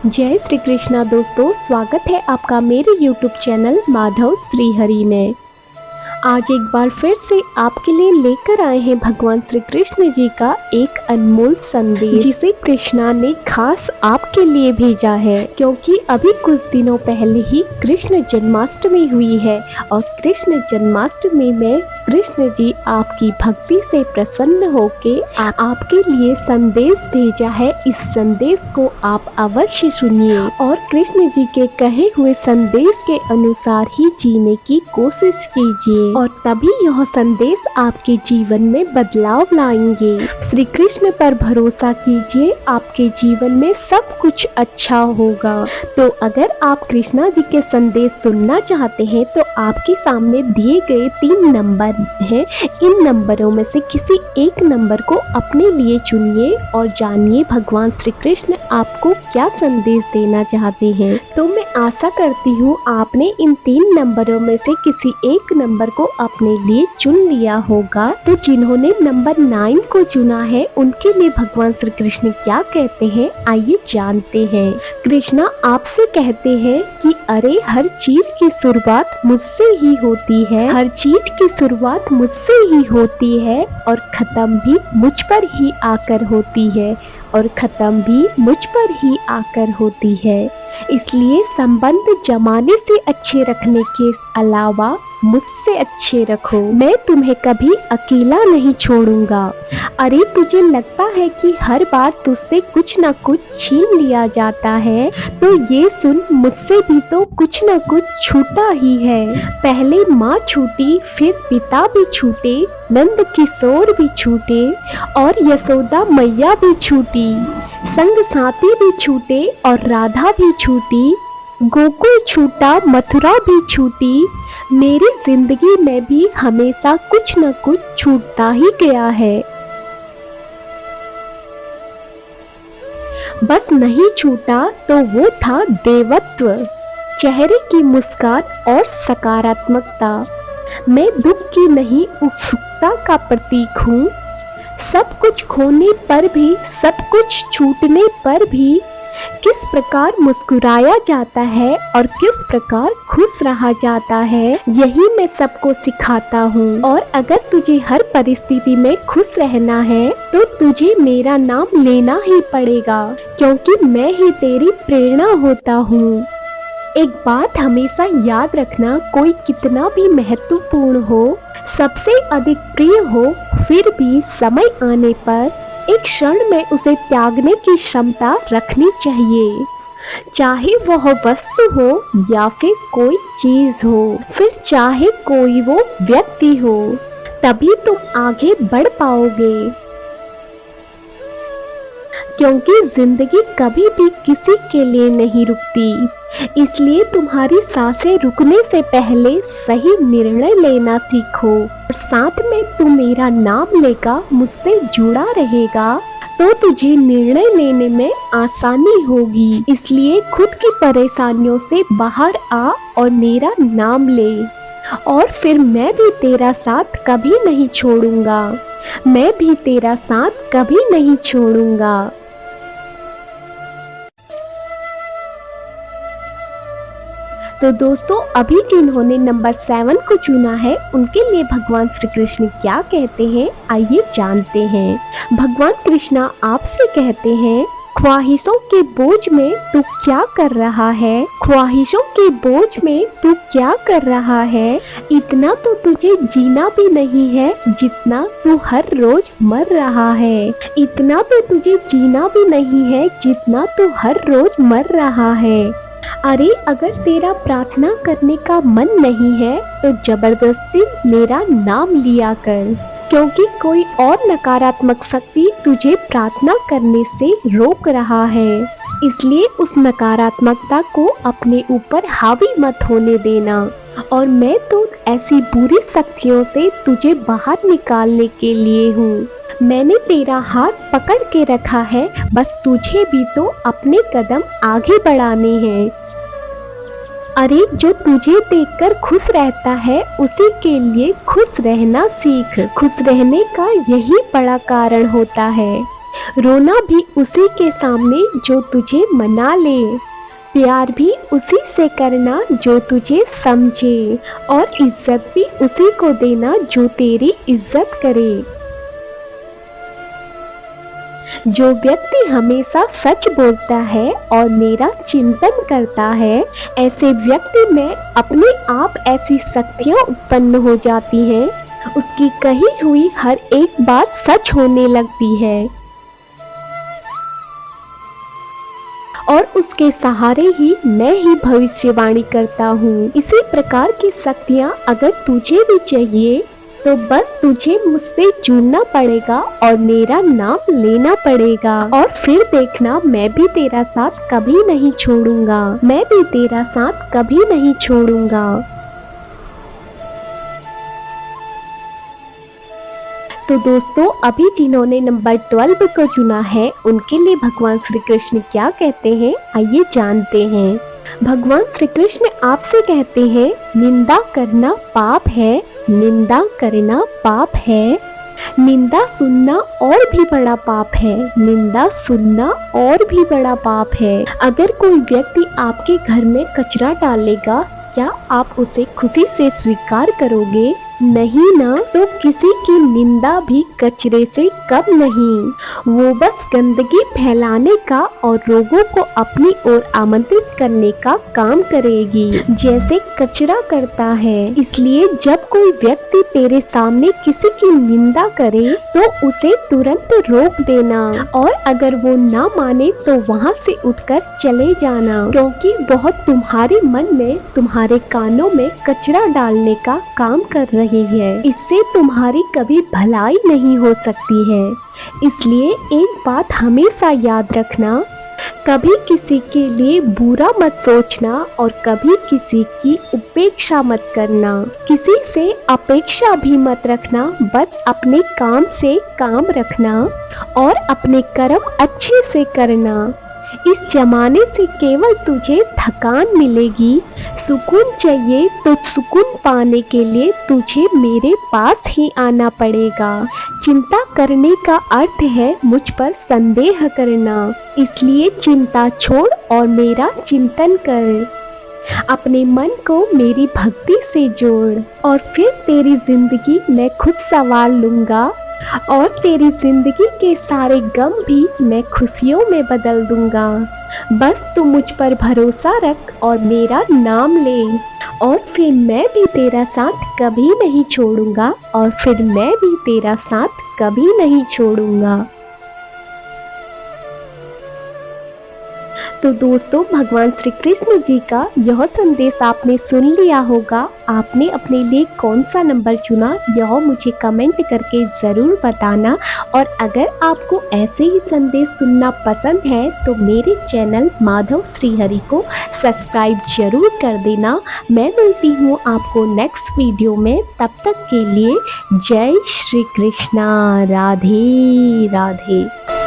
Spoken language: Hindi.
जय श्री कृष्णा दोस्तों, स्वागत है आपका मेरे YouTube चैनल माधव श्रीहरि में। आज एक बार फिर से आपके लिए लेकर आए हैं भगवान श्री कृष्ण जी का एक अनमोल संदेश, जिसे कृष्णा ने खास आपके लिए भेजा है। क्योंकि अभी कुछ दिनों पहले ही कृष्ण जन्माष्टमी हुई है और कृष्ण जन्माष्टमी में कृष्ण जी आपकी भक्ति से प्रसन्न होके आपके लिए संदेश भेजा है। इस संदेश को आप अवश्य सुनिए और कृष्ण जी के कहे हुए संदेश के अनुसार ही जीने की कोशिश कीजिए और तभी यह संदेश आपके जीवन में बदलाव लाएंगे। श्री कृष्ण पर भरोसा कीजिए, आपके जीवन में सब कुछ अच्छा होगा। तो अगर आप कृष्णा जी के संदेश सुनना चाहते हैं तो आपके सामने दिए गए 3 नंबर हैं। इन नंबरों में से किसी एक नंबर को अपने लिए चुनिए और जानिए भगवान श्री कृष्ण आपको क्या संदेश देना चाहते हैं। तो मैं आशा करती हूँ आपने इन 3 नंबरों में से किसी एक नंबर को अपने लिए चुन लिया होगा। तो जिन्होंने नंबर 9 को चुना है उनके लिए भगवान श्री कृष्ण क्या कहते हैं, आइए जानते हैं। कृष्णा आपसे कहते हैं कि अरे हर चीज की शुरुआत मुझसे ही होती है, हर चीज की शुरुआत मुझसे ही होती है और खत्म भी मुझ पर ही आकर होती है और खत्म भी मुझ पर ही आकर होती है। इसलिए संबंध जमाने से अच्छे रखने के अलावा मुझसे अच्छे रखो। मैं तुम्हें कभी अकेला नहीं छोड़ूंगा। अरे तुझे लगता है कि हर बार तुझसे कुछ न कुछ छीन लिया जाता है, तो ये सुन मुझसे भी तो कुछ न कुछ छूटा ही है। पहले माँ छूटी, फिर पिता भी छूटे, नंद किशोर भी छूटे और यशोदा मैया भी छूटी, संग साथी भी छूटे और राधा भी छूटी, गोकुल छूटा, मथुरा भी छूटी। मेरी जिंदगी में भी हमेशा कुछ न कुछ छूटता ही गया है। बस नहीं छूटा तो वो था देवत्व, चेहरे की मुस्कान और सकारात्मकता। मैं दुख की नहीं उत्सुकता का प्रतीक हूँ। सब कुछ खोने पर भी, सब कुछ छूटने पर भी किस प्रकार मुस्कुराया जाता है और किस प्रकार खुश रहा जाता है, यही मैं सबको सिखाता हूँ। और अगर तुझे हर परिस्थिति में खुश रहना है तो तुझे मेरा नाम लेना ही पड़ेगा, क्योंकि मैं ही तेरी प्रेरणा होता हूँ। एक बात हमेशा याद रखना, कोई कितना भी महत्वपूर्ण हो, सबसे अधिक प्रिय हो, फिर भी समय आने पर एक क्षण में उसे त्यागने की क्षमता रखनी चाहिए, चाहे वह वस्तु हो या फिर कोई चीज हो, फिर चाहे कोई वो व्यक्ति हो। तभी तुम आगे बढ़ पाओगे, क्योंकि जिंदगी कभी भी किसी के लिए नहीं रुकती। इसलिए तुम्हारी सांसें रुकने से पहले सही निर्णय लेना सीखो और साथ में तू मेरा नाम लेगा, मुझसे जुड़ा रहेगा, तो तुझे निर्णय लेने में आसानी होगी। इसलिए खुद की परेशानियों से बाहर आ और मेरा नाम ले, और फिर मैं भी तेरा साथ कभी नहीं छोड़ूंगा, मैं भी तेरा साथ कभी नहीं छोड़ूंगा। तो दोस्तों, अभी जिन्होंने नंबर 7 को चुना है उनके लिए भगवान श्री कृष्ण क्या कहते हैं, आइए जानते हैं। भगवान कृष्णा आपसे कहते हैं, ख्वाहिशों के बोझ में तू क्या कर रहा है, ख्वाहिशों के बोझ में तू क्या कर रहा है। इतना तो तुझे जीना भी नहीं है जितना तू हर रोज मर रहा है, इतना तो तुझे जीना भी नहीं है जितना तू हर रोज मर रहा है। अरे अगर तेरा प्रार्थना करने का मन नहीं है तो जबरदस्ती मेरा नाम लिया कर, क्योंकि कोई और नकारात्मक शक्ति तुझे प्रार्थना करने से रोक रहा है। इसलिए उस नकारात्मकता को अपने ऊपर हावी मत होने देना, और मैं तो ऐसी बुरी शक्तियों से तुझे बाहर निकालने के लिए हूँ। मैंने तेरा हाथ पकड़ के रखा है, बस तुझे भी तो अपने कदम आगे बढ़ाने हैं। अरे जो तुझे देखकर खुश रहता है उसी के लिए खुश रहना सीख। खुश रहने का यही बड़ा कारण होता है। रोना भी उसी के सामने जो तुझे मना ले, प्यार भी उसी से करना जो तुझे समझे, और इज्जत भी उसी को देना जो तेरी इज्जत करे। जो व्यक्ति हमेशा सच बोलता है और मेरा चिंतन करता है, ऐसे व्यक्ति में अपने आप ऐसी शक्तियाँ उत्पन्न हो जाती हैं, उसकी कही हुई हर एक बात सच होने लगती है और उसके सहारे ही मैं ही भविष्यवाणी करता हूँ। इसी प्रकार की शक्तियाँ अगर तुझे भी चाहिए तो बस तुझे मुझसे जुड़ना पड़ेगा और मेरा नाम लेना पड़ेगा, और फिर देखना मैं भी तेरा साथ कभी नहीं छोड़ूंगा, मैं भी तेरा साथ कभी नहीं छोड़ूंगा। तो दोस्तों, अभी जिन्होंने नंबर 12 को चुना है उनके लिए भगवान श्री कृष्ण क्या कहते हैं, आइए जानते हैं। भगवान श्री कृष्ण आपसे कहते हैं, निंदा करना पाप है, निंदा करना पाप है, निंदा सुनना और भी बड़ा पाप है, निंदा सुनना और भी बड़ा पाप है। अगर कोई व्यक्ति आपके घर में कचरा डालेगा, क्या आप उसे खुशी से स्वीकार करोगे? नहीं ना। तो किसी की निंदा भी कचरे से कम नहीं, वो बस गंदगी फैलाने का और लोगों को अपनी ओर आमंत्रित करने का काम करेगी, जैसे कचरा करता है। इसलिए जब कोई व्यक्ति तेरे सामने किसी की निंदा करे तो उसे तुरंत रोक देना, और अगर वो ना माने तो वहाँ से उठकर चले जाना, क्योंकि वह तुम्हारे मन में, तुम्हारे कानों में कचरा डालने का काम कर रही है। इससे तुम्हारी कभी भलाई नहीं हो सकती है। इसलिए एक बात हमेशा याद रखना, कभी किसी के लिए बुरा मत सोचना और कभी किसी की उपेक्षा मत करना। किसी से अपेक्षा भी मत रखना, बस अपने काम से काम रखना और अपने कर्म अच्छे से करना। इस जमाने से केवल तुझे थकान मिलेगी। सुकून चाहिए तो सुकून पाने के लिए तुझे मेरे पास ही आना पड़ेगा। चिंता करने का अर्थ है मुझ पर संदेह करना, इसलिए चिंता छोड़ और मेरा चिंतन कर। अपने मन को मेरी भक्ति से जोड़ और फिर तेरी जिंदगी मैं खुद संभाल लूँगा, और तेरी जिंदगी के सारे गम भी मैं खुशियों में बदल दूंगा। बस तू मुझ पर भरोसा रख और मेरा नाम ले, और फिर मैं भी तेरा साथ कभी नहीं छोड़ूंगा, और फिर मैं भी तेरा साथ कभी नहीं छोड़ूंगा। तो दोस्तों, भगवान श्री कृष्ण जी का यह संदेश आपने सुन लिया होगा। आपने अपने लिए कौन सा नंबर चुना, यह मुझे कमेंट करके ज़रूर बताना। और अगर आपको ऐसे ही संदेश सुनना पसंद है तो मेरे चैनल माधव श्रीहरि को सब्सक्राइब जरूर कर देना। मैं मिलती हूँ आपको नेक्स्ट वीडियो में, तब तक के लिए जय श्री कृष्णा, राधे राधे।